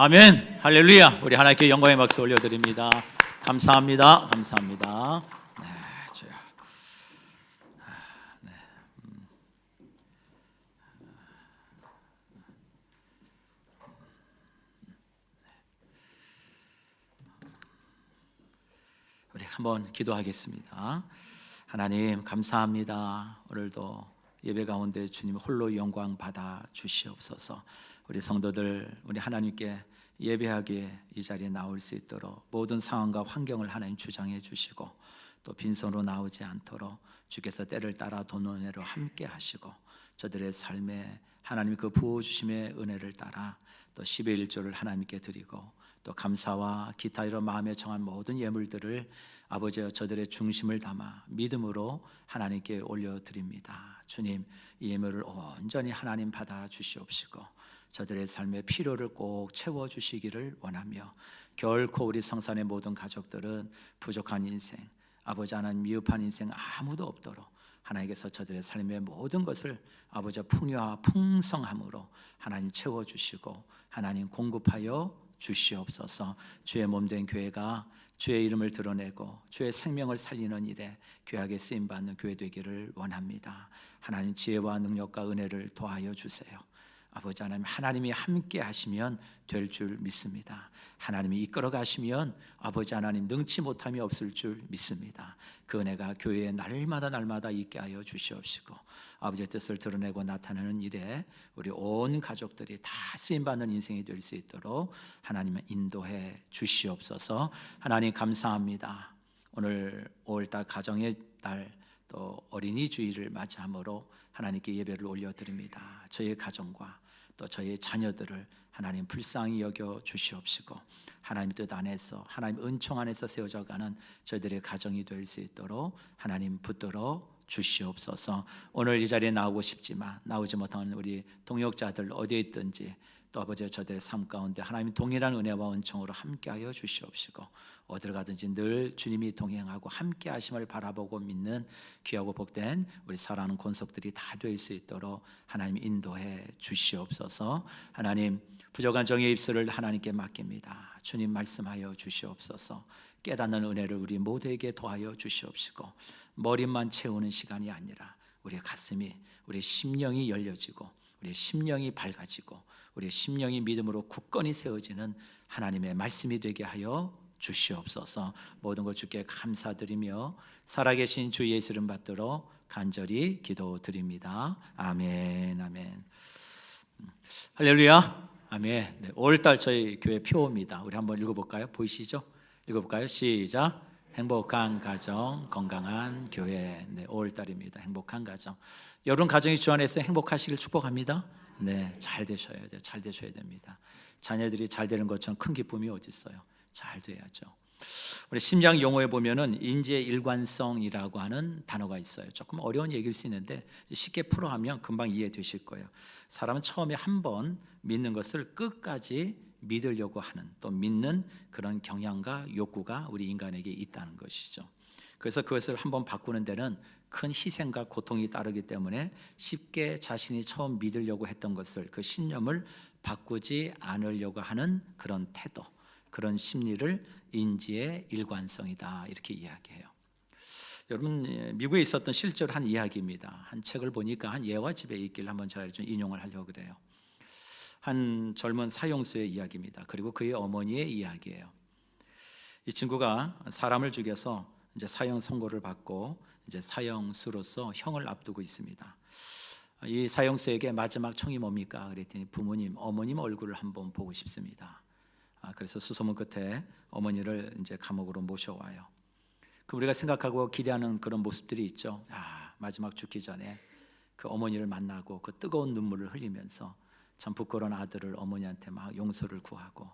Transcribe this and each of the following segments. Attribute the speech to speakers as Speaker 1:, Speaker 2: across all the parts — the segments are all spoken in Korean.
Speaker 1: 아멘. 할렐루야. 우리 하나님께 영광의 박수 올려드립니다. 감사합니다. 감사합니다. 네, 주여. 네. 우리 한번 기도하겠습니다. 하나님 감사합니다. 오늘도 예배 가운데 주님 홀로 영광 받아 주시옵소서. 우리 성도들, 우리 하나님께 예배하기에 이 자리에 나올 수 있도록 모든 상황과 환경을 하나님 주장해 주시고, 또 빈손으로 나오지 않도록 주께서 때를 따라 도는 은혜로 함께 하시고, 저들의 삶에 하나님 그 부어주심의 은혜를 따라 또 10의 1조를 하나님께 드리고, 또 감사와 기타 이런 마음에 정한 모든 예물들을 아버지여 저들의 중심을 담아 믿음으로 하나님께 올려드립니다. 주님, 이 예물을 온전히 하나님 받아 주시옵시고, 저들의 삶의 필요를 꼭 채워주시기를 원하며, 결코 우리 성산의 모든 가족들은 부족한 인생, 아버지 하나님 미흡한 인생 아무도 없도록 하나님께서 저들의 삶의 모든 것을 아버지 풍요와 풍성함으로 하나님 채워주시고 하나님 공급하여 주시옵소서. 주의 몸된 교회가 주의 이름을 드러내고 주의 생명을 살리는 일에 귀하게 쓰임받는 교회 되기를 원합니다. 하나님 지혜와 능력과 은혜를 더하여 주세요. 아버지 하나님, 하나님이 함께 하시면 될 줄 믿습니다. 하나님이 이끌어 가시면 아버지 하나님 능치 못함이 없을 줄 믿습니다. 그 은혜가 교회에 날마다 있게 하여 주시옵시고, 아버지의 뜻을 드러내고 나타내는 일에 우리 온 가족들이 다 쓰임받는 인생이 될 수 있도록 하나님은 인도해 주시옵소서. 하나님 감사합니다. 오늘 5월달 가정의 달, 또 어린이 주일을 맞이함으로 하나님께 예배를 올려드립니다. 저희 가정과 또 저희 자녀들을 하나님 불쌍히 여겨 주시옵시고, 하나님 뜻 안에서 하나님 은총 안에서 세워져가는 저희들의 가정이 될 수 있도록 하나님 붙들어 주시옵소서. 오늘 이 자리에 나오고 싶지만 나오지 못하는 우리 동역자들 어디에 있든지, 또 아버지 저들의 삶 가운데 하나님 동일한 은혜와 은총으로 함께하여 주시옵시고, 어디를 가든지 늘 주님이 동행하고 함께 하심을 바라보고 믿는 귀하고 복된 우리 사랑하는 권속들이 다 될 수 있도록 하나님 인도해 주시옵소서. 하나님 부족한 정의 입술을 하나님께 맡깁니다. 주님 말씀하여 주시옵소서. 깨닫는 은혜를 우리 모두에게 더하여 주시옵시고, 머리만 채우는 시간이 아니라 우리의 가슴이, 우리의 심령이 열려지고 우리의 심령이 밝아지고 우리의 심령이 믿음으로 굳건히 세워지는 하나님의 말씀이 되게 하여 주시옵소서. 모든 것 주께 감사드리며 살아계신 주 예수 이름 받들어 간절히 기도드립니다. 아멘. 아멘. 할렐루야. 아멘. 네, 5월달 저희 교회 표입니다. 우리 한번 읽어볼까요? 보이시죠? 읽어볼까요? 시작. 행복한 가정, 건강한 교회. 네, 5월달입니다. 행복한 가정. 여러분 가정이 주 안에서 행복하시길 축복합니다. 네, 잘 되셔야 돼요. 잘 되셔야 됩니다. 자녀들이 잘 되는 것처럼 큰 기쁨이 어디 있어요? 잘 돼야죠. 우리 심리학 용어에 보면은 인지의 일관성이라고 하는 단어가 있어요. 조금 어려운 얘기일 수 있는데 쉽게 풀어하면 금방 이해되실 거예요. 사람은 처음에 한번 믿는 것을 끝까지 믿으려고 하는, 또 믿는 그런 경향과 욕구가 우리 인간에게 있다는 것이죠. 그래서 그것을 한번 바꾸는 데는 큰 희생과 고통이 따르기 때문에 쉽게 자신이 처음 믿으려고 했던 것을, 그 신념을 바꾸지 않으려고 하는 그런 태도, 그런 심리를 인지의 일관성이다 이렇게 이야기해요. 여러분 미국에 있었던 실제로 한 이야기입니다. 한 책을 보니까 한 예화 집에 있길 한번 제가 좀 인용을 하려고 그래요. 한 젊은 사형수의 이야기입니다. 그리고 그의 어머니의 이야기예요. 이 친구가 사람을 죽여서 이제 사형 선고를 받고 이제 사형수로서 형을 앞두고 있습니다. 이 사형수에게 마지막 청이 뭡니까? 그랬더니 부모님, 어머님 얼굴을 한번 보고 싶습니다. 그래서 수소문 끝에 어머니를 이제 감옥으로 모셔와요. 그 우리가 생각하고 기대하는 그런 모습들이 있죠. 마지막 죽기 전에 그 어머니를 만나고 그 뜨거운 눈물을 흘리면서 참 부끄러운 아들을 어머니한테 막 용서를 구하고,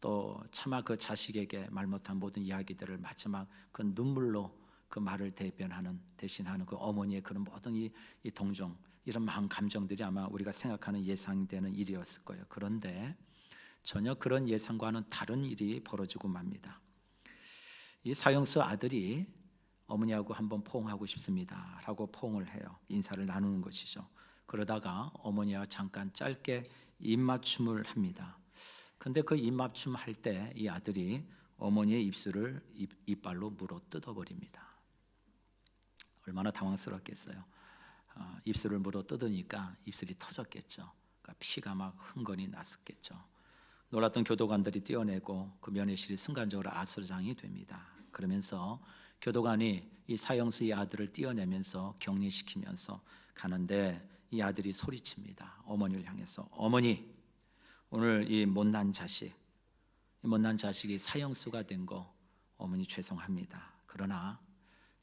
Speaker 1: 또 차마 그 자식에게 말 못한 모든 이야기들을 마지막 그 눈물로 그 말을 대신하는 그 어머니의 그런 모든 이 동정, 이런 마음 감정들이 아마 우리가 생각하는 예상되는 일이었을 거예요. 그런데 전혀 그런 예상과는 다른 일이 벌어지고 맙니다. 이 사형수 아들이 어머니하고 한번 포옹하고 싶습니다 라고 포옹을 해요. 인사를 나누는 것이죠. 그러다가 어머니와 잠깐 짧게 입맞춤을 합니다. 근데 그 입맞춤 할 때 이 아들이 어머니의 입술을 이빨로 물어 뜯어버립니다. 얼마나 당황스럽겠어요. 입술을 물어 뜯으니까 입술이 터졌겠죠. 그러니까 피가 막 흥건히 났었겠죠. 놀랐던 교도관들이 떼어내고 그 면회실이 순간적으로 아수라장이 됩니다. 그러면서 교도관이 이 사형수의 아들을 떼어내면서 격리시키면서 가는데 이 아들이 소리칩니다. 어머니를 향해서, 어머니, 오늘 이 못난 자식이 사형수가 된 거 어머니 죄송합니다. 그러나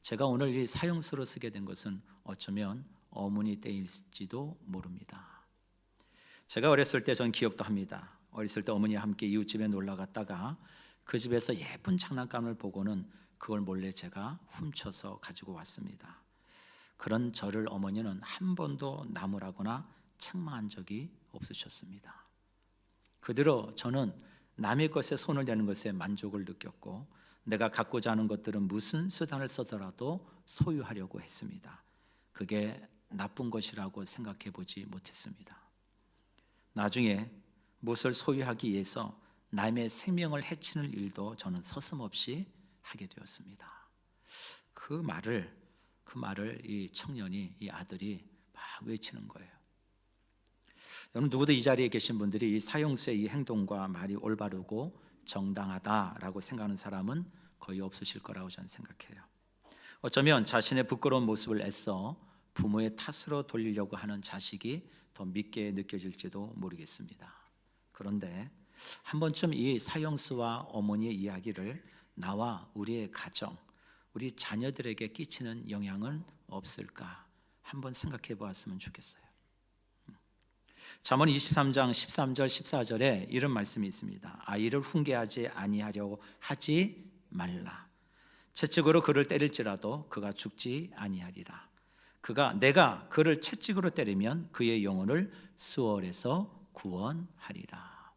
Speaker 1: 제가 오늘 이 사형수로 쓰게 된 것은 어쩌면 어머니 때일지도 모릅니다. 제가 어렸을 때 전 기억도 합니다. 어렸을 때 어머니와 함께 이웃집에 놀러 갔다가 그 집에서 예쁜 장난감을 보고는 그걸 몰래 제가 훔쳐서 가지고 왔습니다. 그런 저를 어머니는 한 번도 나무라거나 책망한 적이 없으셨습니다. 그대로 저는 남의 것에 손을 대는 것에 만족을 느꼈고 내가 갖고자 하는 것들은 무슨 수단을 써더라도 소유하려고 했습니다. 그게 나쁜 것이라고 생각해 보지 못했습니다. 나중에 무엇을 소유하기 위해서 남의 생명을 해치는 일도 저는 서슴없이 하게 되었습니다. 그 말을 이 청년이, 이 아들이 막 외치는 거예요. 여러분, 누구도 이 자리에 계신 분들이 이 사형수의 이 행동과 말이 올바르고 정당하다라고 생각하는 사람은 거의 없으실 거라고 저는 생각해요. 어쩌면 자신의 부끄러운 모습을 애써 부모의 탓으로 돌리려고 하는 자식이 더 믿게 느껴질지도 모르겠습니다. 그런데 한 번쯤 이 사형수와 어머니의 이야기를 나와 우리의 가정, 우리 자녀들에게 끼치는 영향은 없을까 한번 생각해 보았으면 좋겠어요. 잠언 23장 13절 14절에 이런 말씀이 있습니다. 아이를 훈계하지 아니하려고 하지 말라. 채찍으로 그를 때릴지라도 그가 죽지 아니하리라. 내가 그를 채찍으로 때리면 그의 영혼을 수월에서 구원하리라.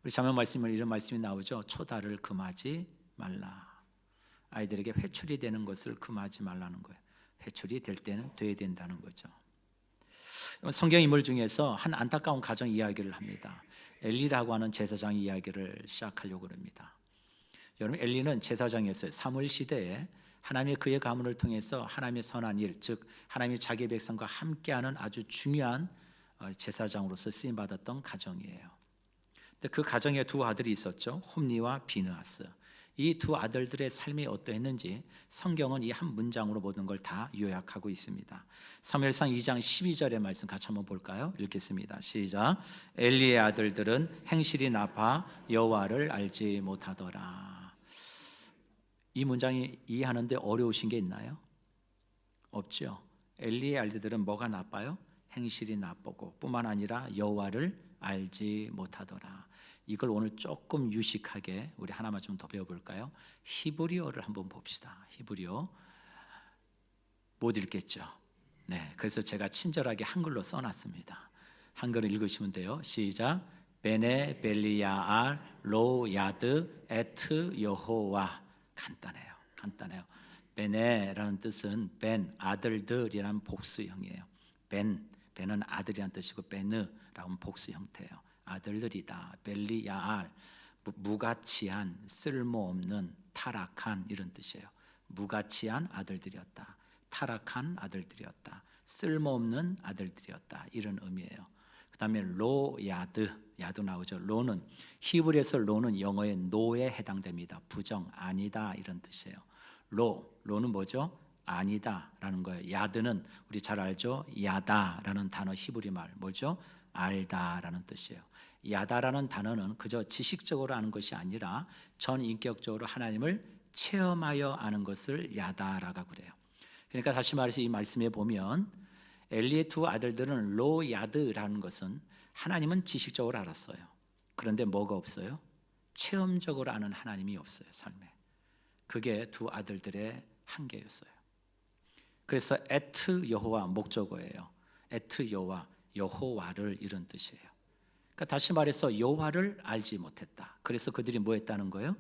Speaker 1: 우리 잠언 말씀에 이런 말씀이 나오죠. 초다를 금하지 말라. 아이들에게 회출이 되는 것을 금하지 말라는 거예요. 회출이 될 때는 돼야 된다는 거죠. 성경 인물 중에서 한 안타까운 가정 이야기를 합니다. 엘리라고 하는 제사장 이야기를 시작하려고 합니다. 여러분, 엘리는 제사장이었어요. 사무엘 시대에 하나님의 그의 가문을 통해서 하나님의 선한 일, 즉 하나님이 자기 백성과 함께하는 아주 중요한 제사장으로서 쓰임 받았던 가정이에요. 근데 그 가정에 두 아들이 있었죠. 홈니와 비느하스. 이 두 아들들의 삶이 어떠했는지 성경은 이 한 문장으로 모든 걸 다 요약하고 있습니다. 사무엘상 2장 12절의 말씀 같이 한번 볼까요? 읽겠습니다. 시작. 엘리의 아들들은 행실이 나빠 여호와를 알지 못하더라. 이 문장이 이해하는데 어려우신 게 있나요? 없죠. 엘리의 아들들은 뭐가 나빠요? 행실이 나쁘고 뿐만 아니라 여호와를 알지 못하더라. 이걸 오늘 조금 유식하게 우리 하나만 좀 더 배워볼까요? 히브리어를 한번 봅시다. 히브리어 못 읽겠죠? 네, 그래서 제가 친절하게 한글로 써놨습니다. 한글을 읽으시면 돼요. 시작. 베네 벨리야알 로 야드 에트 여호와. 간단해요. 베네라는 뜻은 벤, 아들들이라는 복수형이에요. 벤은 아들이라는 뜻이고 베느라는 복수 형태예요. 아들들이다. 벨리야알, 무가치한, 쓸모없는, 타락한 이런 뜻이에요. 무가치한 아들들이었다. 타락한 아들들이었다. 쓸모없는 아들들이었다. 이런 의미예요. 그 다음에 야드 나오죠. 로는 히브리에서 로는 영어의 no에 해당됩니다. 부정, 아니다 이런 뜻이에요. 로는 뭐죠? 아니다라는 거예요. 야드는 우리 잘 알죠? 야다라는 단어 히브리 말 뭐죠? 알다라는 뜻이에요. 야다라는 단어는 그저 지식적으로 아는 것이 아니라 전인격적으로 하나님을 체험하여 아는 것을 야다라고 그래요. 그러니까 다시 말해서 이 말씀에 보면 엘리의 두 아들들은 야드라는 것은 하나님은 지식적으로 알았어요. 그런데 뭐가 없어요? 체험적으로 아는 하나님이 없어요. 삶에. 그게 두 아들들의 한계였어요. 그래서 에트 여호와 목적어예요. 에트 여호와, 여호와를 이런 뜻이에요. 그러니까 다시 말해서 여호와를 알지 못했다. 그래서 그들이 뭐 했다는 거예요?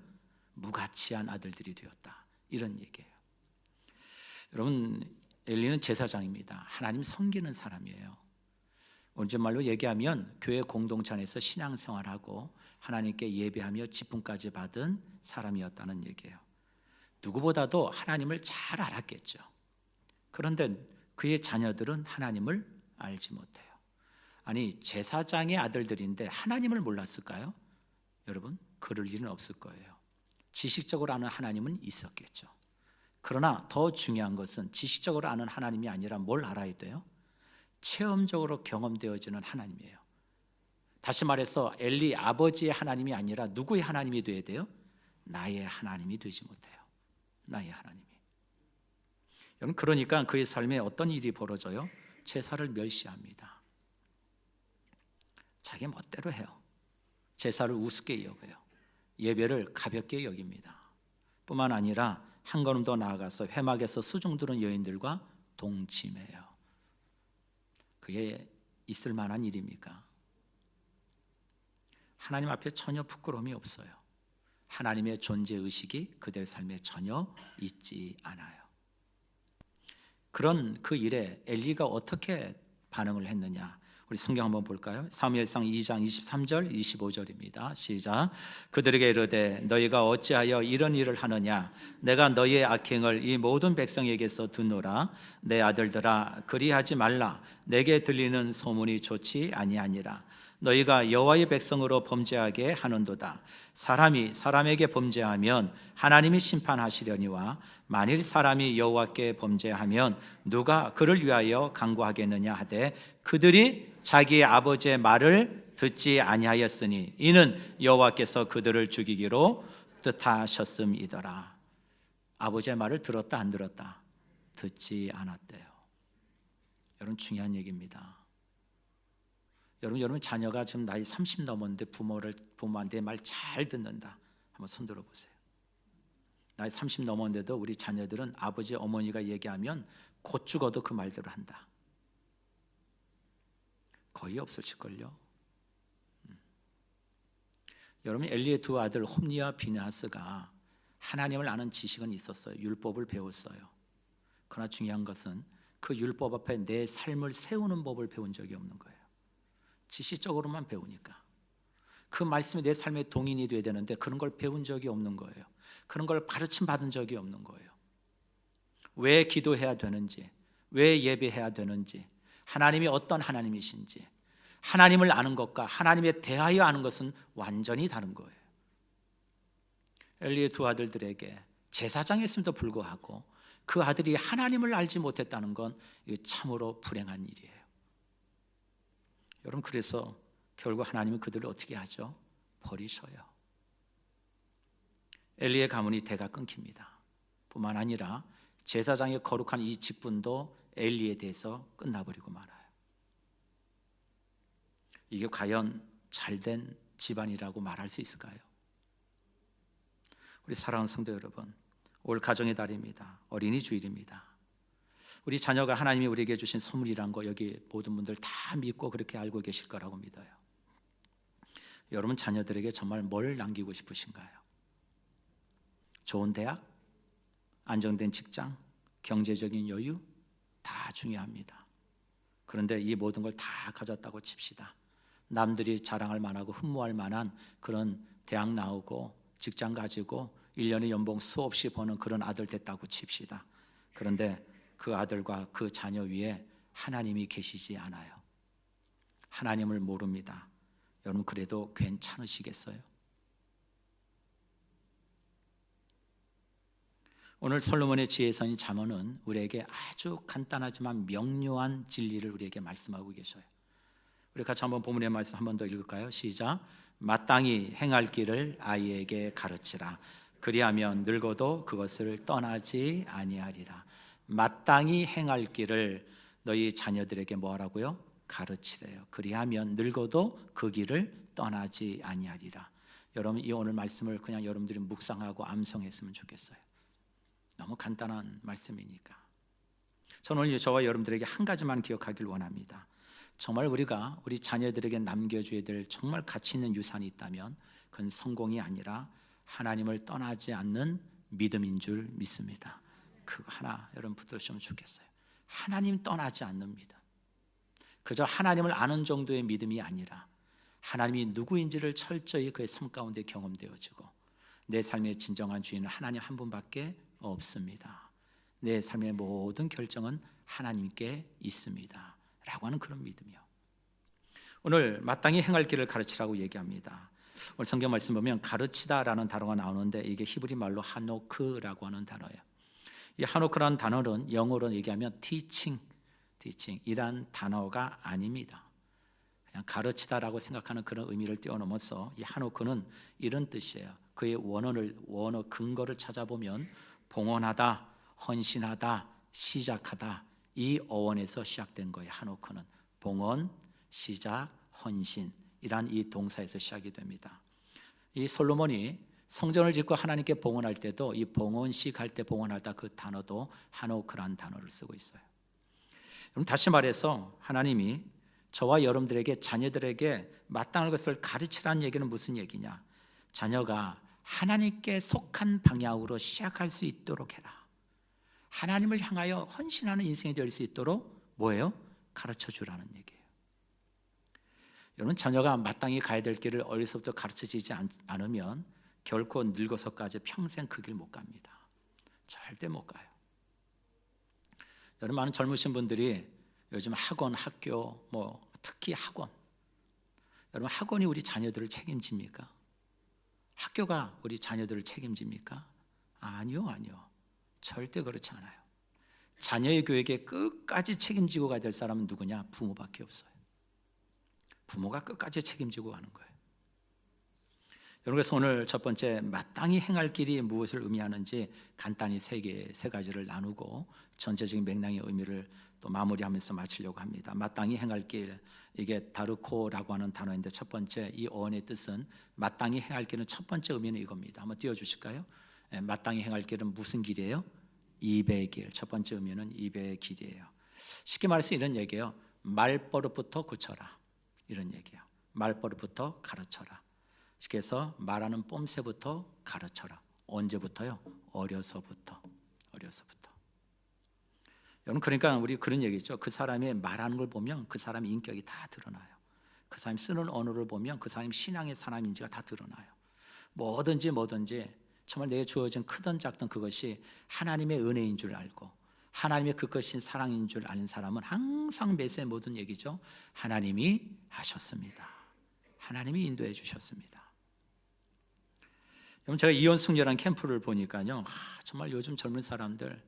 Speaker 1: 무가치한 아들들이 되었다. 이런 얘기예요. 여러분, 엘리는 제사장입니다. 하나님 섬기는 사람이에요. 온전말로 얘기하면 교회 공동체 안에서 신앙생활하고 하나님께 예배하며 직분까지 받은 사람이었다는 얘기예요. 누구보다도 하나님을 잘 알았겠죠. 그런데 그의 자녀들은 하나님을 알지 못해요. 아니, 제사장의 아들들인데 하나님을 몰랐을까요? 여러분, 그럴 일은 없을 거예요. 지식적으로 아는 하나님은 있었겠죠. 그러나 더 중요한 것은 지식적으로 아는 하나님이 아니라 뭘 알아야 돼요? 체험적으로 경험되어지는 하나님이에요. 다시 말해서 엘리 아버지의 하나님이 아니라 누구의 하나님이 되어야 돼요? 나의 하나님이 되지 못해요. 나의 하나님이. 여러분, 그러니까 그의 삶에 어떤 일이 벌어져요? 제사를 멸시합니다. 자기 멋대로 해요. 제사를 우습게 여겨요. 예배를 가볍게 여깁니다. 뿐만 아니라 한 걸음 더 나아가서 회막에서 수중 두른 여인들과 동침해요. 그게 있을 만한 일입니까? 하나님 앞에 전혀 부끄러움이 없어요. 하나님의 존재의식이 그들 삶에 전혀 있지 않아요. 그런 그 일에 엘리가 어떻게 반응을 했느냐, 우리 성경 한번 볼까요? 사무엘상 2장 23절 25절입니다. 시작. 그들에게 이르되 너희가 어찌하여 이런 일을 하느냐, 내가 너희의 악행을 이 모든 백성에게서 듣노라. 내 아들들아, 그리하지 말라. 내게 들리는 소문이 좋지 아니하니라. 너희가 여호와의 백성으로 범죄하게 하는도다. 사람이 사람에게 범죄하면 하나님이 심판하시려니와 만일 사람이 여호와께 범죄하면 누가 그를 위하여 강구하겠느냐 하되 그들이 자기의 아버지의 말을 듣지 아니하였으니 이는 여호와께서 그들을 죽이기로 뜻하셨음이더라. 아버지의 말을 들었다 안 들었다? 듣지 않았대요. 여러분, 중요한 얘기입니다. 여러분 자녀가 지금 나이 30 넘었는데 부모한테 말 잘 듣는다. 한번 손 들어보세요. 나이 30 넘었는데도 우리 자녀들은 아버지 어머니가 얘기하면 곧 죽어도 그 말대로 한다. 거의 없으실걸요. 여러분, 엘리의 두 아들 홈니와 비느하스가 하나님을 아는 지식은 있었어요. 율법을 배웠어요. 그러나 중요한 것은 그 율법 앞에 내 삶을 세우는 법을 배운 적이 없는 거예요. 지식적으로만 배우니까. 그 말씀이 내 삶의 동인이 돼야 되는데 그런 걸 배운 적이 없는 거예요. 그런 걸 가르침 받은 적이 없는 거예요. 왜 기도해야 되는지, 왜 예배해야 되는지, 하나님이 어떤 하나님이신지, 하나님을 아는 것과 하나님에 대하여 아는 것은 완전히 다른 거예요. 엘리의 두 아들들에게 제사장이었음에도 불구하고 그 아들이 하나님을 알지 못했다는 건 참으로 불행한 일이에요. 여러분, 그래서 결국 하나님은 그들을 어떻게 하죠? 버리셔요. 엘리의 가문이 대가 끊깁니다. 뿐만 아니라 제사장의 거룩한 이 직분도 엘리에 대해서 끝나버리고 말아요. 이게 과연 잘된 집안이라고 말할 수 있을까요? 우리 사랑하는 성도 여러분, 올 가정의 달입니다. 어린이 주일입니다. 우리 자녀가 하나님이 우리에게 주신 선물이란 거 여기 모든 분들 다 믿고 그렇게 알고 계실 거라고 믿어요. 여러분 자녀들에게 정말 뭘 남기고 싶으신가요? 좋은 대학, 안정된 직장, 경제적인 여유 다 중요합니다. 그런데 이 모든 걸 다 가졌다고 칩시다. 남들이 자랑할 만하고 흠모할 만한 그런 대학 나오고 직장 가지고 1년에 연봉 수없이 버는 그런 아들 됐다고 칩시다. 그런데 그 아들과 그 자녀 위에 하나님이 계시지 않아요. 하나님을 모릅니다. 여러분, 그래도 괜찮으시겠어요? 오늘 솔로몬의 지혜선인 잠언은 우리에게 아주 간단하지만 명료한 진리를 우리에게 말씀하고 계셔요. 우리 같이 한번 본문의 말씀 한 번 더 읽을까요? 시작. 마땅히 행할 길을 아이에게 가르치라. 그리하면 늙어도 그것을 떠나지 아니하리라. 마땅히 행할 길을 너희 자녀들에게 뭐 하라고요? 가르치래요. 그리하면 늙어도 그 길을 떠나지 아니하리라. 여러분, 이 오늘 말씀을 그냥 여러분들이 묵상하고 암송했으면 좋겠어요. 너무 간단한 말씀이니까. 저는 오늘 저와 여러분들에게 한 가지만 기억하길 원합니다. 정말 우리가 우리 자녀들에게 남겨줘야 될 정말 가치 있는 유산이 있다면 그건 성공이 아니라 하나님을 떠나지 않는 믿음인 줄 믿습니다. 그거 하나 여러분 붙들으시면 좋겠어요. 하나님 떠나지 않는 믿음. 그저 하나님을 아는 정도의 믿음이 아니라 하나님이 누구인지를 철저히 그의 삶 가운데 경험되어지고 내 삶의 진정한 주인은 하나님 한 분밖에 없습니다. 내 삶의 모든 결정은 하나님께 있습니다 라고 하는 그런 믿음이요. 오늘 마땅히 행할 길을 가르치라고 얘기합니다. 오늘 성경 말씀 보면 가르치다라는 단어가 나오는데 이게 히브리 말로 하노크라고 하는 단어예요. 이 하노크라는 단어는 영어로 얘기하면 teaching이란 단어가 아닙니다. 그냥 가르치다라고 생각하는 그런 의미를 뛰어넘어서 이 하노크는 이런 뜻이에요. 그의 원어 근거를 찾아보면 봉헌하다, 헌신하다, 시작하다, 이 어원에서 시작된 거예요. 하노크는 봉헌, 시작, 헌신이란 이 동사에서 시작이 됩니다. 이 솔로몬이 성전을 짓고 하나님께 봉헌할 때도 이 봉헌식 할 때 봉헌하다 그 단어도 하노크란 단어를 쓰고 있어요. 그럼 다시 말해서 하나님이 저와 여러분들에게 자녀들에게 마땅할 것을 가르치라는 얘기는 무슨 얘기냐? 자녀가 하나님께 속한 방향으로 시작할 수 있도록 해라. 하나님을 향하여 헌신하는 인생이 될 수 있도록 뭐예요? 가르쳐 주라는 얘기예요. 여러분, 자녀가 마땅히 가야 될 길을 어려서부터 가르쳐지지 않으면 결코 늙어서까지 평생 그 길 못 갑니다. 절대 못 가요. 여러분, 많은 젊으신 분들이 요즘 학원, 학교, 특히 학원, 여러분, 학원이 우리 자녀들을 책임집니까? 학교가 우리 자녀들을 책임집니까? 아니요. 절대 그렇지 않아요. 자녀의 교육에 끝까지 책임지고 가야 될 사람은 누구냐? 부모밖에 없어요. 부모가 끝까지 책임지고 가는 거예요. 여러분, 그래서 오늘 첫 번째 마땅히 행할 길이 무엇을 의미하는지 간단히 세 가지를 나누고 전체적인 맥락의 의미를 또 마무리하면서 마치려고 합니다. 마땅히 행할 길, 이게 다르코라고 하는 단어인데 첫 번째 이 어원의 뜻은 마땅히 행할 길은 첫 번째 의미는 이겁니다. 한번 띄워주실까요? 마땅히 행할 길은 무슨 길이에요? 입의 길. 첫 번째 의미는 입의 길이에요. 쉽게 말해서 이런 얘기예요. 말버릇부터 고쳐라, 이런 얘기예요. 말버릇부터 가르쳐라. 쉽게 해서 말하는 뽐새부터 가르쳐라. 언제부터요? 어려서부터. 여러분, 그러니까 우리 그런 얘기죠. 그 사람이 말하는 걸 보면 그 사람의 인격이 다 드러나요. 그 사람이 쓰는 언어를 보면 그 사람이 신앙의 사람인지가 다 드러나요. 뭐든지 정말 내게 주어진 크든 작든 그것이 하나님의 은혜인 줄 알고 하나님의 그것인 사랑인 줄 아는 사람은 항상 매사에 모든 얘기죠. 하나님이 하셨습니다. 하나님이 인도해 주셨습니다. 여러분, 제가 이혼숙녀라는 캠프를 보니까요, 정말 요즘 젊은 사람들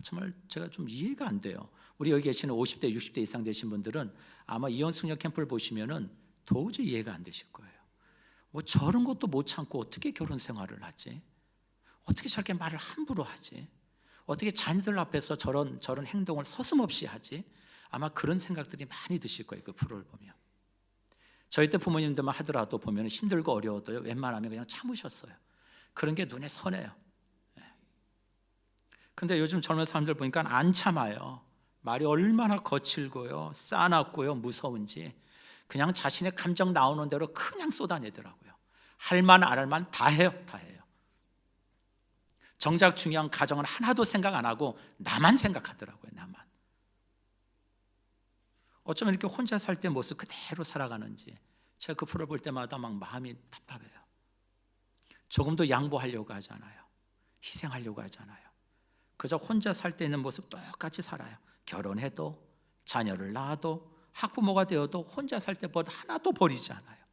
Speaker 1: 정말 제가 좀 이해가 안 돼요. 우리 여기 계시는 50대, 60대 이상 되신 분들은 아마 이혼숙녀 캠프를 보시면은 도저히 이해가 안 되실 거예요. 저런 것도 못 참고 어떻게 결혼 생활을 하지? 어떻게 저렇게 말을 함부로 하지? 어떻게 자녀들 앞에서 저런 행동을 서슴없이 하지? 아마 그런 생각들이 많이 드실 거예요. 그 프로를 보면. 저희 때 부모님들만 하더라도 보면 힘들고 어려워도요, 웬만하면 그냥 참으셨어요. 그런 게 눈에 선해요. 근데 요즘 젊은 사람들 보니까 안 참아요. 말이 얼마나 거칠고요, 싸납고요, 무서운지 그냥 자신의 감정 나오는 대로 그냥 쏟아내더라고요. 할 만 안 할 만 다 해요. 정작 중요한 가정은 하나도 생각 안 하고 나만 생각하더라고요. 나만. 어쩌면 이렇게 혼자 살 때 모습 그대로 살아가는지 제가 그 프로 볼 때마다 막 마음이 답답해요. 조금도 양보하려고 하지 않아요. 희생하려고 하지 않아요. 그저 혼자 살 때 있는 모습 똑같이 살아요. 결혼해도 자녀를 낳아도 학부모가 되어도 혼자 살 때보다 하나도 버리지 않아요.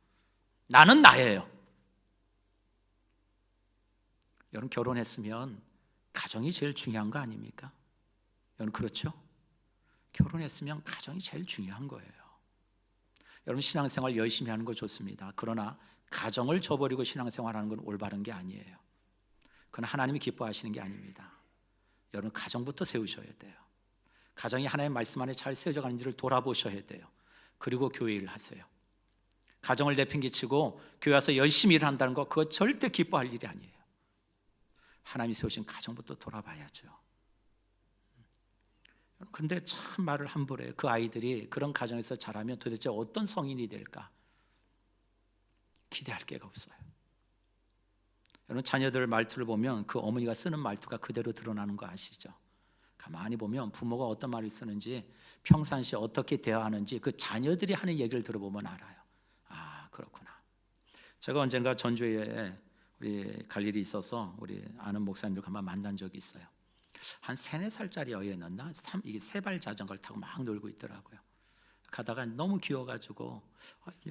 Speaker 1: 나는 나예요. 여러분, 결혼했으면 가정이 제일 중요한 거 아닙니까? 여러분, 그렇죠? 결혼했으면 가정이 제일 중요한 거예요. 여러분, 신앙생활 열심히 하는 거 좋습니다. 그러나 가정을 저버리고 신앙생활하는 건 올바른 게 아니에요. 그건 하나님이 기뻐하시는 게 아닙니다. 여러분, 가정부터 세우셔야 돼요. 가정이 하나님의 말씀 안에 잘 세워져 가는지를 돌아보셔야 돼요. 그리고 교회 일을 하세요. 가정을 내팽개치고 교회 와서 열심히 일한다는 거, 그거 절대 기뻐할 일이 아니에요. 하나님이 세우신 가정부터 돌아봐야죠. 근데 참 말을 함부로 해요. 그 아이들이 그런 가정에서 자라면 도대체 어떤 성인이 될까 기대할 게가 없어요. 여러분, 자녀들 말투를 보면 그 어머니가 쓰는 말투가 그대로 드러나는 거 아시죠? 가만히 보면 부모가 어떤 말을 쓰는지, 평상시에 어떻게 대화하는지 그 자녀들이 하는 얘기를 들어보면 알아요. 아, 그렇구나. 제가 언젠가 전주에 우리 갈 일이 있어서 우리 아는 목사님들 한번 만난 적이 있어요. 한 3, 4살짜리 어였나? 이게 세발 자전거를 타고 막 놀고 있더라고요. 가다가 너무 귀여워가지고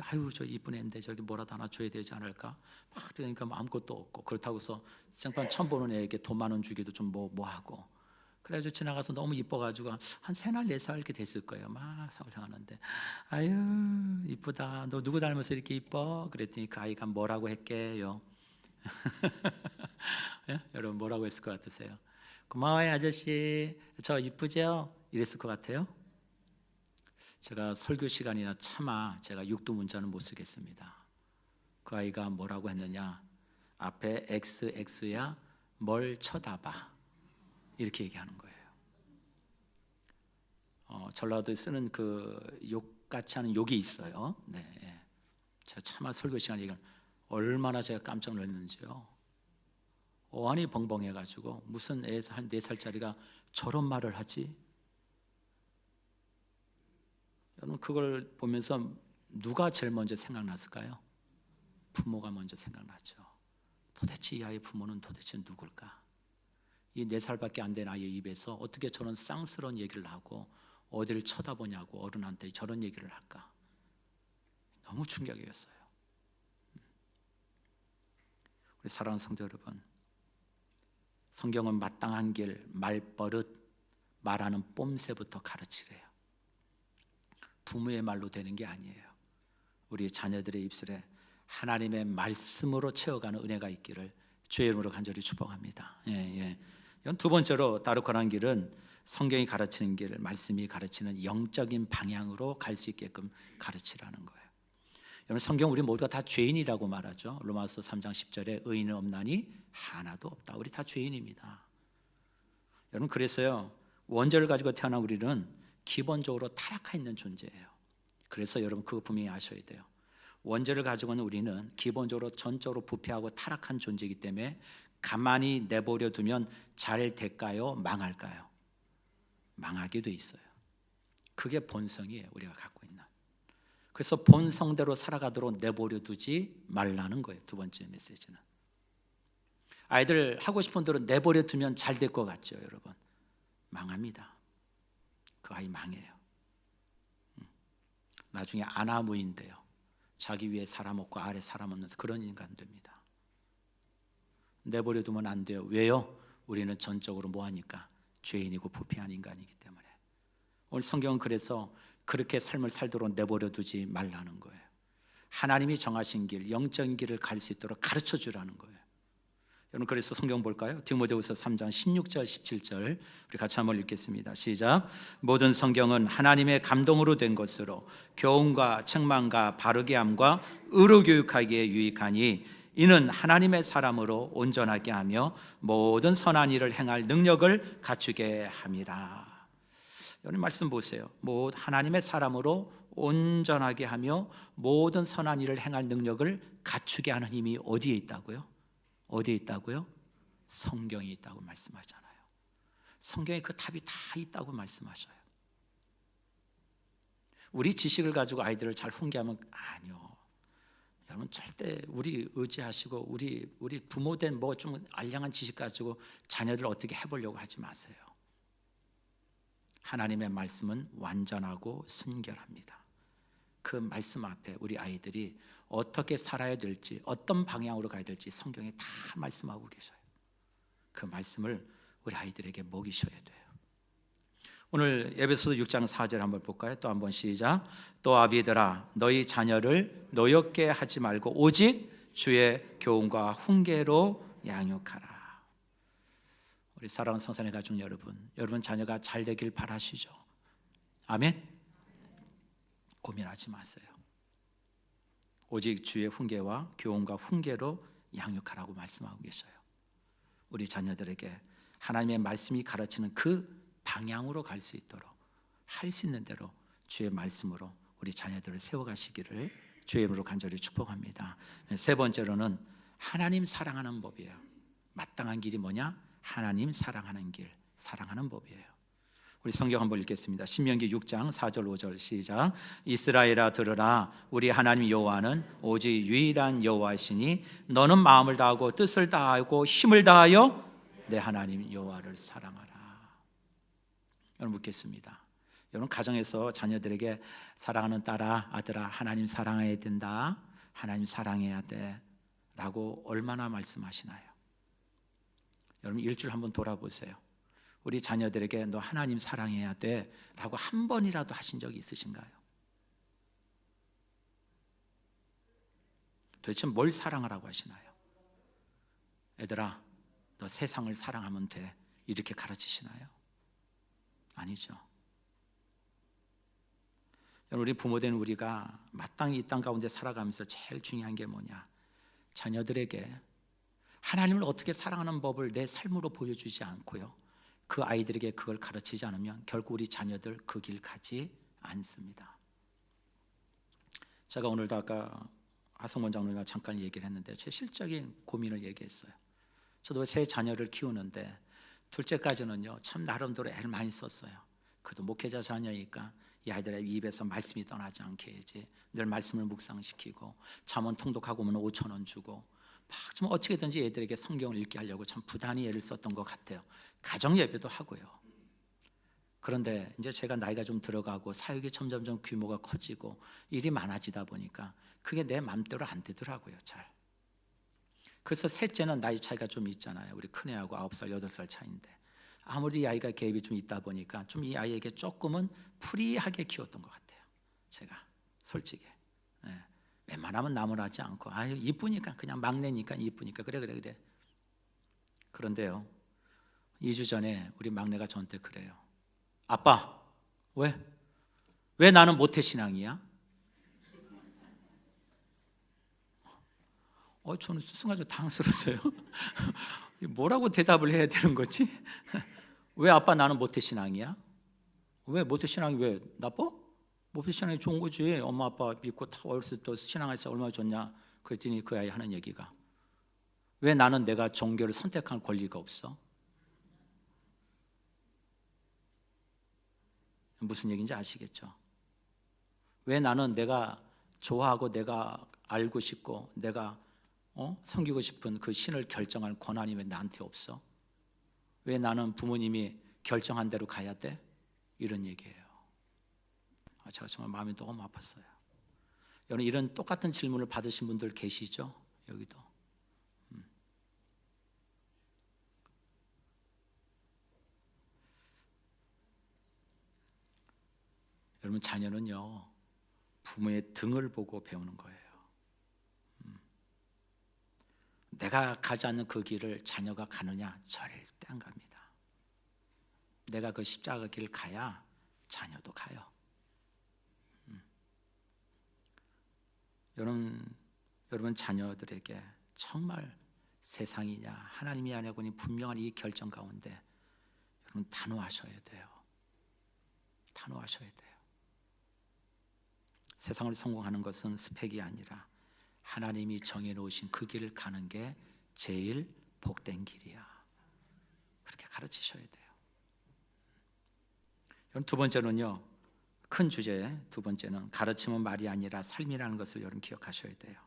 Speaker 1: 아유 저 이쁜 애인데 저기 뭐라도 하나 줘야 되지 않을까? 막 그러니까 아무것도 없고, 그렇다고서 장판 처음 보는 애에게 돈 10,000원 주기도 좀 뭐 하고, 그래가지고 지나가서 너무 이뻐가지고 한 3살 4살 이렇게 됐을 거예요. 막 상상하는데 아유 이쁘다, 너 누구 닮아서 이렇게 이뻐? 그랬더니 그 아이가 뭐라고 했게요? 예? 여러분 뭐라고 했을 것 같으세요? 고마워요 아저씨, 저 이쁘죠? 이랬을 것 같아요? 제가 설교 시간이나 차마 제가 육두문자는 못 쓰겠습니다. 그 아이가 뭐라고 했느냐? 앞에 XX야 뭘 쳐다봐, 이렇게 얘기하는 거예요. 전라도에 쓰는 그 욕같이 하는 욕이 있어요. 네, 예. 제가 차마 설교 시간 얘기를 얼마나 제가 깜짝 놀랐는지요. 어안이 벙벙해가지고 무슨 애 한 4살짜리가 저런 말을 하지? 여러분 그걸 보면서 누가 제일 먼저 생각났을까요? 부모가 먼저 생각났죠. 도대체 이 아이의 부모는 도대체 누굴까? 이 4살밖에 안 된 아이의 입에서 어떻게 저런 쌍스러운 얘기를 하고 어디를 쳐다보냐고 어른한테 저런 얘기를 할까? 너무 충격이었어요. 우리 사랑하는 성도 여러분, 성경은 마땅한 길, 말버릇, 말하는 뽐새부터 가르치래요. 부모의 말로 되는 게 아니에요. 우리 자녀들의 입술에 하나님의 말씀으로 채워가는 은혜가 있기를 주의 이름으로 간절히 축복합니다. 이건 두 번째로 따르고란 길은 성경이 가르치는 길, 말씀이 가르치는 영적인 방향으로 갈 수 있게끔 가르치라는 거예요. 여러분 성경 우리 모두가 다 죄인이라고 말하죠. 로마서 3장 10절에 의인은 없나니 하나도 없다. 우리 다 죄인입니다. 여러분 그래서요 원죄를 가지고 태어난 우리는 기본적으로 타락해 있는 존재예요. 그래서 여러분 그거 분명히 아셔야 돼요. 원죄를 가지고 있는 우리는 기본적으로 전적으로 부패하고 타락한 존재이기 때문에 가만히 내버려 두면 잘 될까요? 망할까요? 망하게 돼 있어요. 그게 본성이에요. 우리가 갖고 있는. 그래서 본성대로 살아가도록 내버려 두지 말라는 거예요. 두 번째 메시지는. 아이들 하고 싶은 대로 내버려 두면 잘 될 것 같죠, 여러분? 망합니다. 그 아이 망해요. 나중에 아나무인데요. 자기 위에 사람 없고 아래 사람 없는 그런 인간 됩니다. 내버려 두면 안 돼요. 왜요? 우리는 전적으로 뭐하니까? 죄인이고 부패한 인간이기 때문에. 오늘 성경은 그래서 그렇게 삶을 살도록 내버려 두지 말라는 거예요. 하나님이 정하신 길, 영적인 길을 갈 수 있도록 가르쳐 주라는 거예요. 여러분 그래서 성경 볼까요? 디모데후서 3장 16절 17절 우리 같이 한번 읽겠습니다. 시작. 모든 성경은 하나님의 감동으로 된 것으로 교훈과 책망과 바르게 함과 의로 교육하기에 유익하니 이는 하나님의 사람으로 온전하게 하며 모든 선한 일을 행할 능력을 갖추게 함이라. 여러분 말씀 보세요. 하나님의 사람으로 온전하게 하며 모든 선한 일을 행할 능력을 갖추게 하는 힘이 어디에 있다고요? 어디에 있다고요? 성경에 있다고 말씀하잖아요. 성경에 그 답이 다 있다고 말씀하셔요. 우리 지식을 가지고 아이들을 잘 훈계하면 아니요. 여러분 절대 우리 의지하시고 우리 부모된 뭐 좀 알량한 지식 가지고 자녀들 어떻게 해보려고 하지 마세요. 하나님의 말씀은 완전하고 순결합니다. 그 말씀 앞에 우리 아이들이 어떻게 살아야 될지, 어떤 방향으로 가야 될지 성경에 다 말씀하고 계셔요. 그 말씀을 우리 아이들에게 먹이셔야 돼요. 오늘 에베소서 6장 4절 한번 볼까요? 또 한번 시작. 또 아비들아 너희 자녀를 노엽게 하지 말고 오직 주의 교훈과 훈계로 양육하라. 우리 사랑하는 성산의 가족 여러분 자녀가 잘 되길 바라시죠? 아멘. 고민하지 마세요. 오직 주의 훈계와 교훈과 훈계로 양육하라고 말씀하고 계셔요. 우리 자녀들에게 하나님의 말씀이 가르치는 그 방향으로 갈 수 있도록 할 수 있는 대로 주의 말씀으로 우리 자녀들을 세워가시기를 주의 이름으로 간절히 축복합니다. 세 번째로는 하나님 사랑하는 법이에요. 마땅한 길이 뭐냐? 하나님 사랑하는 길, 사랑하는 법이에요. 우리 성경 한번 읽겠습니다. 신명기 6장 4절 5절 시작. 이스라엘아 들으라, 우리 하나님 여호와는 오직 유일한 여호와이시니 너는 마음을 다하고 뜻을 다하고 힘을 다하여 내 하나님 여호와를 사랑하라. 여러분 묻겠습니다. 여러분 가정에서 자녀들에게 사랑하는 딸아, 아들아, 하나님 사랑해야 된다, 하나님 사랑해야 돼 라고 얼마나 말씀하시나요? 여러분 일주일 한번 돌아보세요. 우리 자녀들에게 너 하나님 사랑해야 돼 라고 한 번이라도 하신 적이 있으신가요? 도대체 뭘 사랑하라고 하시나요? 애들아, 너 세상을 사랑하면 돼 이렇게 가르치시나요? 아니죠. 우리 부모된 우리가 마땅히 이 땅 가운데 살아가면서 제일 중요한 게 뭐냐? 자녀들에게 하나님을 어떻게 사랑하는 법을 내 삶으로 보여주지 않고요, 그 아이들에게 그걸 가르치지 않으면 결국 우리 자녀들 그 길 가지 않습니다. 제가 오늘도 아까 하성원 장로님과 잠깐 얘기를 했는데 제 실적인 고민을 얘기했어요. 저도 세 자녀를 키우는데 둘째까지는요 참 나름대로 애를 많이 썼어요. 그래도 목회자 자녀니까 이 아이들의 입에서 말씀이 떠나지 않게 해야지, 늘 말씀을 묵상시키고 잠언 통독하고 오면 5,000원 주고 막 좀 어떻게든지 애들에게 성경을 읽게 하려고 참 부단히 애를 썼던 것 같아요. 가정 예배도 하고요. 그런데 이제 제가 나이가 좀 들어가고 사역이 점점점 규모가 커지고 일이 많아지다 보니까 그게 내 맘대로 안 되더라고요, 잘. 그래서 셋째는 나이 차이가 좀 있잖아요. 우리 큰애하고 9살, 8살 차이인데 아무리 이 아이가 갭이 좀 있다 보니까 좀 이 아이에게 조금은 프리하게 키웠던 것 같아요, 제가 솔직히. 네. 웬만하면 나무라지 않고 아유 이쁘니까, 그냥 막내니까 이쁘니까 그래. 그런데요 2주 전에 우리 막내가 저한테 그래요. 아빠, 왜 나는 모태신앙이야? 저는 순간적으로 당황스러웠어요. 뭐라고 대답을 해야 되는 거지? 왜 아빠 나는 모태신앙이야? 왜 모태신앙이 왜 나빠? 모태신앙이 좋은 거지. 엄마 아빠 믿고 다 어렸을 때 신앙해서 얼마나 좋냐. 그랬더니 그 아이 하는 얘기가, 왜 나는 내가 종교를 선택할 권리가 없어? 무슨 얘기인지 아시겠죠? 왜 나는 내가 좋아하고 내가 알고 싶고 내가 섬기고 싶은 그 신을 결정할 권한이 왜 나한테 없어? 왜 나는 부모님이 결정한 대로 가야 돼? 이런 얘기예요. 제가 정말 마음이 너무 아팠어요. 여러분 이런 똑같은 질문을 받으신 분들 계시죠? 여기도. 여러분 자녀는요 부모의 등을 보고 배우는 거예요. 내가 가지 않는 그 길을 자녀가 가느냐? 절대 안 갑니다. 내가 그 십자가 길을 가야 자녀도 가요. 여러분 자녀들에게 정말 세상이냐 하나님이 아니냐고니 분명한 이 결정 가운데 여러분 단호하셔야 돼요. 단호하셔야 돼요. 세상을 성공하는 것은 스펙이 아니라 하나님이 정해놓으신 그 길을 가는 게 제일 복된 길이야. 그렇게 가르치셔야 돼요. 두 번째는요, 큰 주제 두 번째는 가르침은 말이 아니라 삶이라는 것을 여러분 기억하셔야 돼요.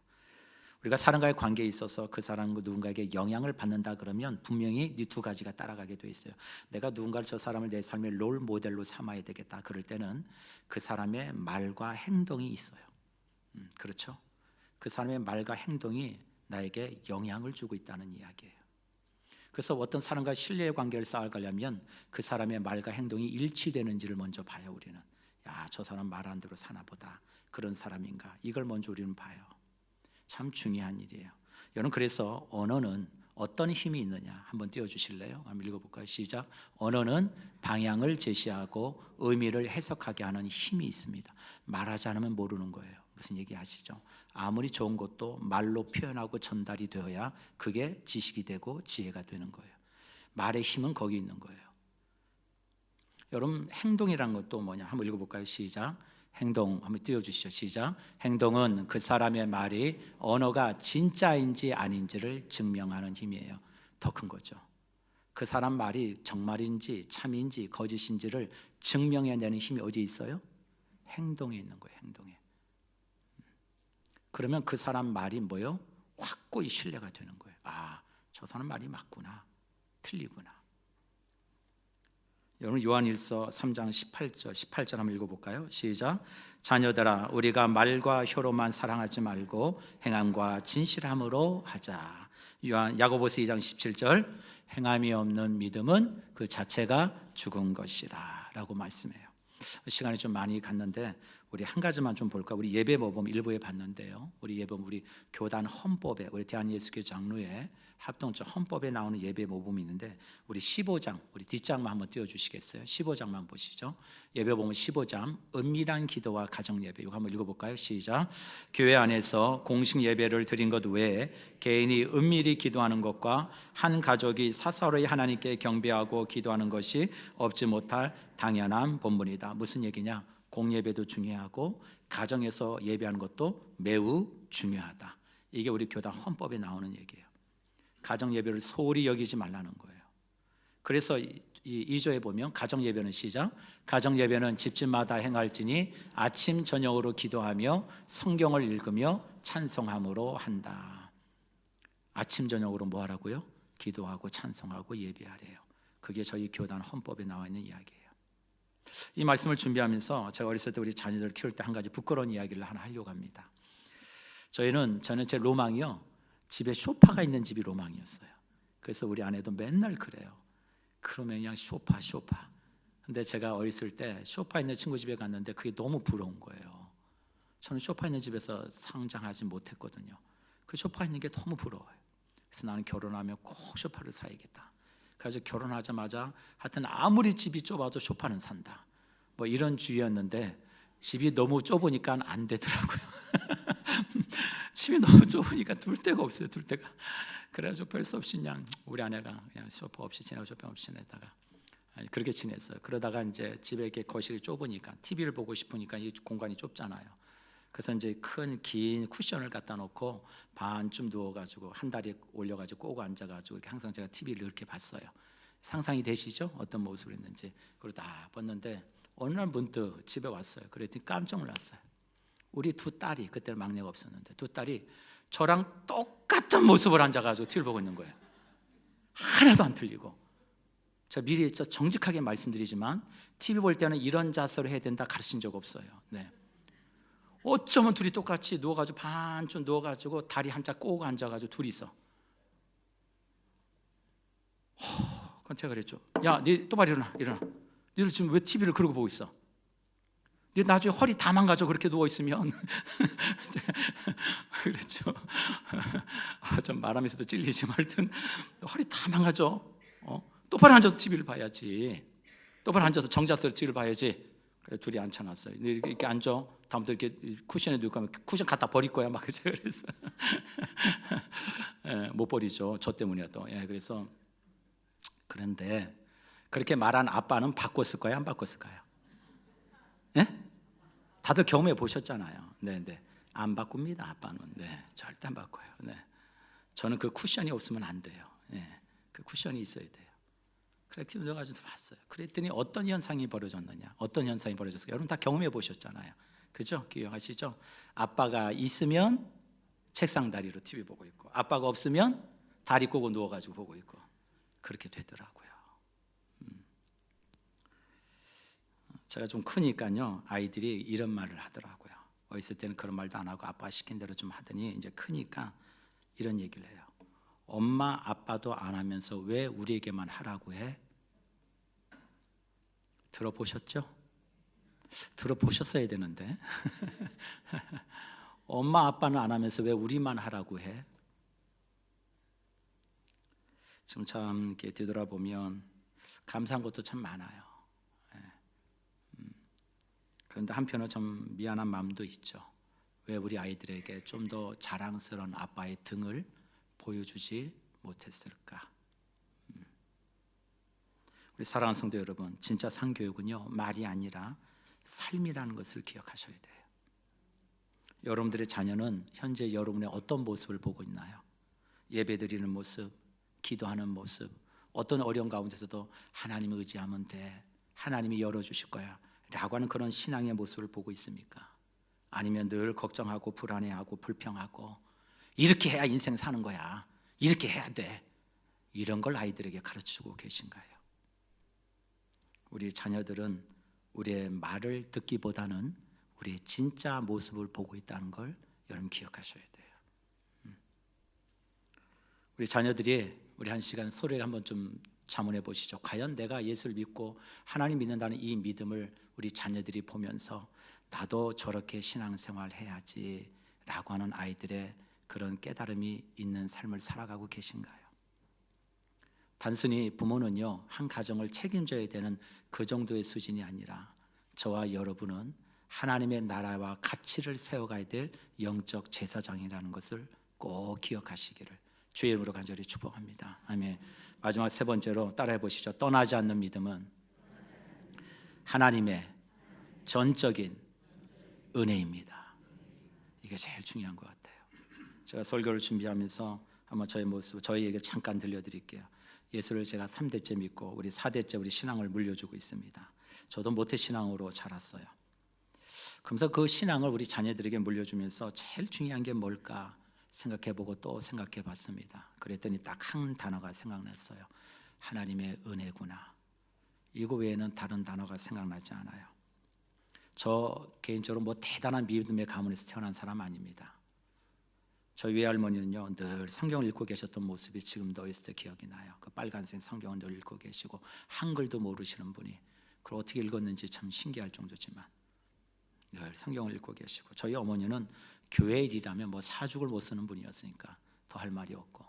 Speaker 1: 우리가 사람과의 관계에 있어서 그 사람과 누군가에게 영향을 받는다 그러면 분명히 이 두 가지가 따라가게 돼 있어요. 내가 누군가를, 저 사람을 내 삶의 롤 모델로 삼아야 되겠다 그럴 때는 그 사람의 말과 행동이 있어요. 그렇죠? 그 사람의 말과 행동이 나에게 영향을 주고 있다는 이야기예요. 그래서 어떤 사람과 신뢰의 관계를 쌓아가려면 그 사람의 말과 행동이 일치되는지를 먼저 봐요. 우리는 저 사람 말한 대로 사나 보다, 그런 사람인가, 이걸 먼저 우리는 봐요. 참 중요한 일이에요. 여러분 그래서 언어는 어떤 힘이 있느냐 한번 띄워주실래요? 한번 읽어볼까요? 시작. 언어는 방향을 제시하고 의미를 해석하게 하는 힘이 있습니다. 말하지 않으면 모르는 거예요. 무슨 얘기 아시죠? 아무리 좋은 것도 말로 표현하고 전달이 되어야 그게 지식이 되고 지혜가 되는 거예요. 말의 힘은 거기 있는 거예요. 여러분 행동이라는 것도 뭐냐 한번 읽어볼까요? 시작. 행동 한번 띄워주시죠. 시작. 행동은 그 사람의 말이 언어가 진짜인지 아닌지를 증명하는 힘이에요. 더 큰 거죠. 그 사람 말이 정말인지 참인지 거짓인지를 증명해내는 힘이 어디에 있어요? 행동에 있는 거예요. 행동에. 그러면 그 사람 말이 뭐예요? 확고히 신뢰가 되는 거예요. 아, 저 사람 말이 맞구나, 틀리구나. 여러분 요한일서 3장 18절 한번 읽어볼까요? 시작. 자녀들아, 우리가 말과 혀로만 사랑하지 말고 행함과 진실함으로 하자. 야고보서 2장 17절, 행함이 없는 믿음은 그 자체가 죽은 것이라 라고 말씀해요. 시간이 좀 많이 갔는데 우리 한 가지만 좀 볼까? 우리 예배 모범 일부에 봤는데요, 우리 예배 우리 교단 헌법에, 우리 대한예수교 장로회 합동적 헌법에 나오는 예배 모범이 있는데, 우리 15장, 우리 뒷장만 한번 띄워주시겠어요? 15장만 보시죠. 예배 보면 15장 은밀한 기도와 가정 예배, 이거 한번 읽어볼까요? 시작. 교회 안에서 공식 예배를 드린 것 외에 개인이 은밀히 기도하는 것과 한 가족이 사사로이 하나님께 경배하고 기도하는 것이 없지 못할 당연한 본분이다. 무슨 얘기냐? 공예배도 중요하고 가정에서 예배하는 것도 매우 중요하다. 이게 우리 교단 헌법에 나오는 얘기예요. 가정 예배를 소홀히 여기지 말라는 거예요. 그래서 이 2조에 보면 가정 예배는 시작. 가정 예배는 집집마다 행할지니 아침 저녁으로 기도하며 성경을 읽으며 찬송함으로 한다. 아침 저녁으로 뭐 하라고요? 기도하고 찬송하고 예배하래요. 그게 저희 교단 헌법에 나와 있는 이야기예요. 이 말씀을 준비하면서 제가 어렸을 때 우리 자녀들 키울 때 한 가지 부끄러운 이야기를 하나 하려고 합니다. 저는 제 로망이요, 집에 소파가 있는 집이 로망이었어요. 그래서 우리 아내도 맨날 그래요. 그러면 그냥 소파. 근데 제가 어렸을 때 소파 있는 친구 집에 갔는데 그게 너무 부러운 거예요. 저는 소파 있는 집에서 성장하지 못했거든요. 그 소파 있는 게 너무 부러워요. 그래서 나는 결혼하면 꼭 소파를 사야겠다. 그래서 결혼하자마자 하여튼 아무리 집이 좁아도 소파는 산다, 뭐 이런 주의였는데 집이 너무 좁으니까 안 되더라고요. 집이 너무 좁으니까 둘 데가 없어요. 둘 데가. 그래가지고 별 수 없이 그냥 우리 아내가 그냥 소파 없이 지내고 소파 없이 지내다가 그렇게 지냈어요. 그러다가 이제 집에 이렇게 거실이 좁으니까 TV를 보고 싶으니까 이 공간이 좁잖아요. 그래서 이제 큰 긴 쿠션을 갖다 놓고 반쯤 누워가지고 한 다리 올려가지고 꼬고 앉아가지고 이렇게 항상 제가 TV를 이렇게 봤어요. 상상이 되시죠? 어떤 모습을 했는지. 그리고 다 봤는데 어느 날 문득 집에 왔어요. 그랬더니 깜짝 놀랐어요. 우리 두 딸이, 그때 막내가 없었는데 두 딸이 저랑 똑같은 모습을 앉아가지고 TV를 보고 있는 거예요. 하나도 안 틀리고. 제가 미리 정직하게 말씀드리지만 TV 볼 때는 이런 자세로 해야 된다 가르친 적 없어요. 네. 어쩌면 둘이 똑같이 누워가지고 반쯤 누워가지고 다리 한짝 꼬고 앉아가지고 둘이서. 그건 제가 그랬죠. 야, 네 똑바로 일어나. 너는 지금 왜 TV를 그러고 보고 있어? 네 나중에 허리 다 망가져 그렇게 누워 있으면. 그랬죠. 좀 말하면서도 찔리지만 하여튼 허리 다 망가져. 똑바로 앉아서 TV를 봐야지. 똑바로 앉아서 정자세로 TV를 봐야지. 둘이 앉혀놨어요. 이렇게 앉아. 다음부터 이렇게 쿠션에 누고 가면 쿠션 갖다 버릴 거야 막 그래서 못 버리죠. 저 때문이라도. 그래서 그런데 그렇게 말한 아빠는 바꿨을 거예요, 안 바꿨을까요? 다들 경험해 보셨잖아요. 네, 안 바꿉니다. 아빠는 절대 안 바꿔요. 저는 그 쿠션이 없으면 안 돼요. 그 쿠션이 있어야 돼요. 그렇게 들어가서 봤어요. 그랬더니 어떤 현상이 벌어졌느냐? 어떤 현상이 벌어졌어요? 여러분 다 경험해 보셨잖아요. 그죠? 기억하시죠? 아빠가 있으면 책상 다리로 TV 보고 있고, 아빠가 없으면 다리 꼬고 누워가지고 보고 있고, 그렇게 되더라고요. 제가 좀 크니까요, 아이들이 이런 말을 하더라고요. 어렸을 때는 그런 말도 안 하고 아빠가 시킨 대로 좀 하더니 이제 크니까 이런 얘기를 해요. 엄마 아빠도 안 하면서 왜 우리에게만 하라고 해? 들어보셨죠? 들어보셨어야 되는데. 엄마 아빠는 안 하면서 왜 우리만 하라고 해? 지금 참 이렇게 뒤돌아보면 감사한 것도 참 많아요. 그런데 한편으로 좀 미안한 마음도 있죠. 왜 우리 아이들에게 좀 더 자랑스러운 아빠의 등을 보여주지 못했을까? 우리 사랑하는 성도 여러분, 진짜 상교육은요, 말이 아니라 삶이라는 것을 기억하셔야 돼요. 여러분들의 자녀는 현재 여러분의 어떤 모습을 보고 있나요? 예배드리는 모습, 기도하는 모습, 어떤 어려운 가운데서도 하나님을 의지하면 돼, 하나님이 열어주실 거야 라고 하는 그런 신앙의 모습을 보고 있습니까? 아니면 늘 걱정하고 불안해하고 불평하고 이렇게 해야 인생 사는 거야, 이렇게 해야 돼, 이런 걸 아이들에게 가르치고 계신가요? 우리 자녀들은 우리의 말을 듣기보다는 우리의 진짜 모습을 보고 있다는 걸 여러분 기억하셔야 돼요. 우리 자녀들이 우리 한 시간 소리를 한번 좀 자문해 보시죠. 과연 내가 예수를 믿고 하나님 믿는다는 이 믿음을 우리 자녀들이 보면서 나도 저렇게 신앙생활 해야지 라고 하는 아이들의 그런 깨달음이 있는 삶을 살아가고 계신가요? 단순히 부모는요, 한 가정을 책임져야 되는 그 정도의 수준이 아니라 저와 여러분은 하나님의 나라와 가치를 세워가야 될 영적 제사장이라는 것을 꼭 기억하시기를 주의 이름으로 간절히 축복합니다. 아멘. 마지막 세 번째로 따라해 보시죠. 떠나지 않는 믿음은 하나님의 전적인 은혜입니다. 이게 제일 중요한 것 같아요. 제가 설교를 준비하면서 한번 저의 모습, 저희에게 잠깐 들려드릴게요. 예수를 제가 3대째 믿고 우리 4대째 우리 신앙을 물려주고 있습니다. 저도 모태신앙으로 자랐어요. 그러면서 그 신앙을 우리 자녀들에게 물려주면서 제일 중요한 게 뭘까 생각해보고 또 생각해봤습니다. 그랬더니 딱 한 단어가 생각났어요. 하나님의 은혜구나. 이거 외에는 다른 단어가 생각나지 않아요. 저 개인적으로 뭐 대단한 믿음의 가문에서 태어난 사람 아닙니다. 저희 외할머니는요, 늘 성경을 읽고 계셨던 모습이 지금도 어렸을 때 기억이 나요. 그 빨간색 성경을 늘 읽고 계시고 한글도 모르시는 분이 그걸 어떻게 읽었는지 참 신기할 정도지만 늘 성경을 읽고 계시고, 저희 어머니는 교회 일이라면 뭐 사죽을 못 쓰는 분이었으니까 더 할 말이 없고,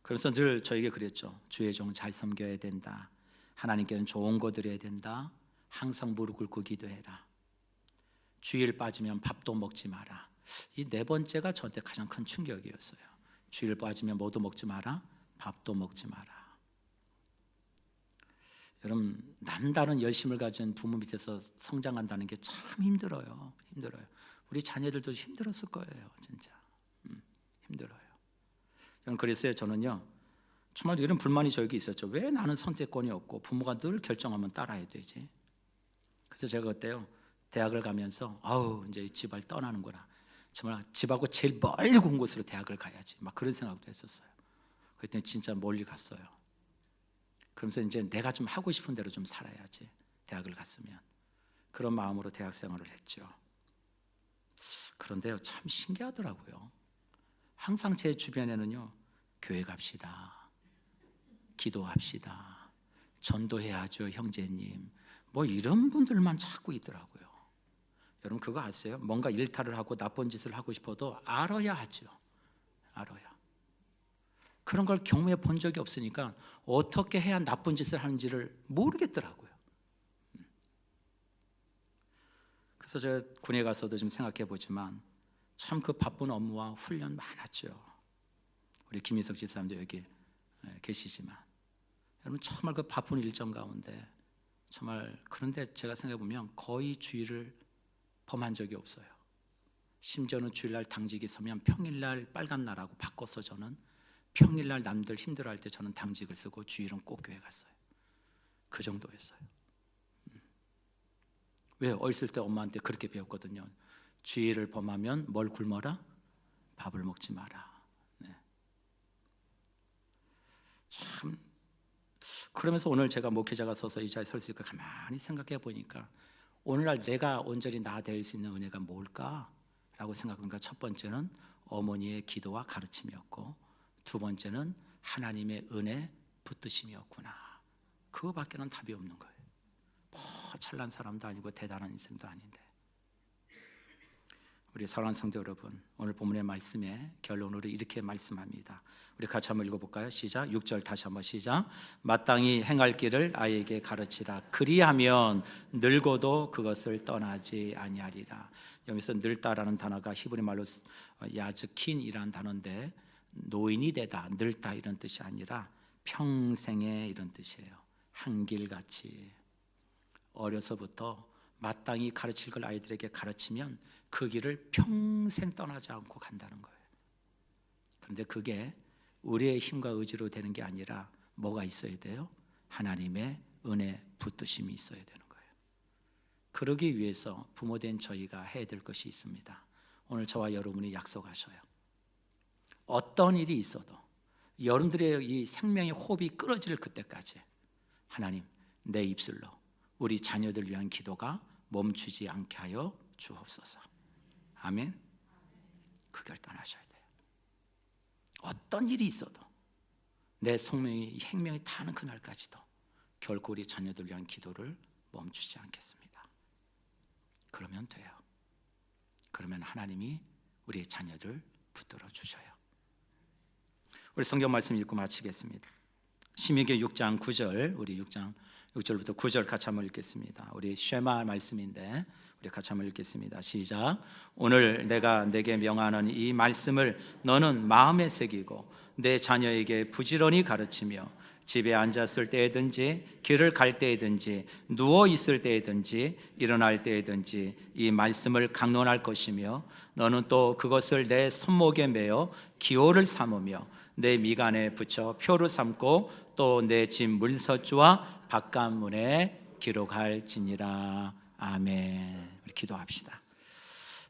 Speaker 1: 그래서 늘 저에게 그랬죠. 주의 종 잘 섬겨야 된다, 하나님께는 좋은 거 드려야 된다, 항상 무릎 꿇고 기도해라, 주일 빠지면 밥도 먹지 마라. 이 네 번째가 저한테 가장 큰 충격이었어요. 주일 빠지면 뭐도 먹지 마라, 밥도 먹지 마라. 여러분, 남다른 열심을 가진 부모 밑에서 성장한다는 게 참 힘들어요. 우리 자녀들도 힘들었을 거예요. 진짜 힘들어요. 그래서 저는요, 정말 이런 불만이 저에게 있었죠. 왜 나는 선택권이 없고 부모가 늘 결정하면 따라야 되지? 그래서 제가 그때요, 대학을 가면서 아우 이제 집을 떠나는구나, 정말 집하고 제일 멀리 군 곳으로 대학을 가야지, 막 그런 생각도 했었어요. 그랬더니 진짜 멀리 갔어요. 그러면서 이제 내가 좀 하고 싶은 대로 좀 살아야지, 대학을 갔으면. 그런 마음으로 대학 생활을 했죠. 그런데요, 참 신기하더라고요. 항상 제 주변에는요, 교회 갑시다, 기도합시다, 전도해야죠 형제님, 뭐 이런 분들만 자꾸 있더라고요. 여러분 그거 아세요? 뭔가 일탈을 하고 나쁜 짓을 하고 싶어도 알아야 하죠. 알아야. 그런 걸 경험해 본 적이 없으니까 어떻게 해야 나쁜 짓을 하는지를 모르겠더라고요. 그래서 제가 군에 가서도 좀 생각해 보지만 참 그 바쁜 업무와 훈련 많았죠. 우리 김희석 집사님도 여기 계시지만, 여러분 정말 그 바쁜 일정 가운데 정말, 그런데 제가 생각해 보면 거의 주일을 범한 적이 없어요. 심지어는 주일날 당직이 서면 평일날 빨간 날하고 바꿔서 저는 평일날 남들 힘들어할 때 저는 당직을 쓰고 주일은 꼭 교회 갔어요. 그 정도였어요. 왜? 어렸을 때 엄마한테 그렇게 배웠거든요. 주일을 범하면 뭘 굶어라? 밥을 먹지 마라. 네. 참, 그러면서 오늘 제가 목회자가 서서 이 자리에 설 수 있고 가만히 생각해 보니까 오늘날 내가 온전히 나 될 수 있는 은혜가 뭘까? 라고 생각하니까 첫 번째는 어머니의 기도와 가르침이었고, 두 번째는 하나님의 은혜 붙드심이었구나. 그거밖에는 답이 없는 거예요. 뭐 찬란한 사람도 아니고 대단한 인생도 아닌데. 우리 사랑하는 성도 여러분, 오늘 본문의 말씀에 결론으로 이렇게 말씀합니다. 우리 같이 한번 읽어볼까요? 시작. 6절 다시 한번 시작. 마땅히 행할 길을 아이에게 가르치라. 그리하면 늙어도 그것을 떠나지 아니하리라. 여기서 늙다라는 단어가 히브리 말로 야즈킨이라는 단어인데, 노인이 되다, 늙다 이런 뜻이 아니라 평생에 이런 뜻이에요. 한길같이 어려서부터 마땅히 가르칠 걸 아이들에게 가르치면 그 길을 평생 떠나지 않고 간다는 거예요. 그런데 그게 우리의 힘과 의지로 되는 게 아니라 뭐가 있어야 돼요? 하나님의 은혜 붙드심이 있어야 되는 거예요. 그러기 위해서 부모된 저희가 해야 될 것이 있습니다. 오늘 저와 여러분이 약속하셔요. 어떤 일이 있어도 여러분들의 이 생명의 호흡이 끊어질 그때까지 하나님, 내 입술로 우리 자녀들 위한 기도가 멈추지 않게 하여 주옵소서. 아멘. 그 결단하셔야 돼요. 어떤 일이 있어도 내 생명이 생명이 타는 그날까지도 결코 우리 자녀들 위한 기도를 멈추지 않겠습니다. 그러면 돼요. 그러면 하나님이 우리의 자녀를 붙들어 주셔요. 우리 성경 말씀 읽고 마치겠습니다. 신명기 6장 9절, 우리 6절부터 9절 같이 한번 읽겠습니다. 우리 쉐마 말씀인데 우리 같이 한번 읽겠습니다. 시작. 오늘 내가 내게 명하는 이 말씀을 너는 마음에 새기고 내 자녀에게 부지런히 가르치며 집에 앉았을 때든지 길을 갈 때든지 누워 있을 때든지 일어날 때든지 이 말씀을 강론할 것이며 너는 또 그것을 내 손목에 매어 기호를 삼으며 내 미간에 붙여 표로 삼고 또 내 집 문서주와 바깥문에 기록할지니라. 아멘. 우리 기도합시다.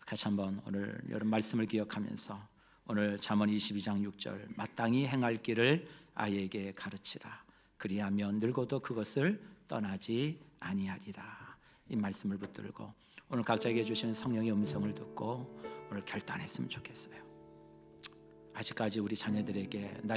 Speaker 1: 같이 한번 오늘 여러분 말씀을 기억하면서 오늘 잠언 22장 6절 마땅히 행할 길을 아이에게 가르치라. 그리하면 늙어도 그것을 떠나지 아니하리라. 이 말씀을 붙들고 오늘 각자에게 주시는 성령의 음성을 듣고 오늘 결단했으면 좋겠어요. 아직까지 우리 자녀들에게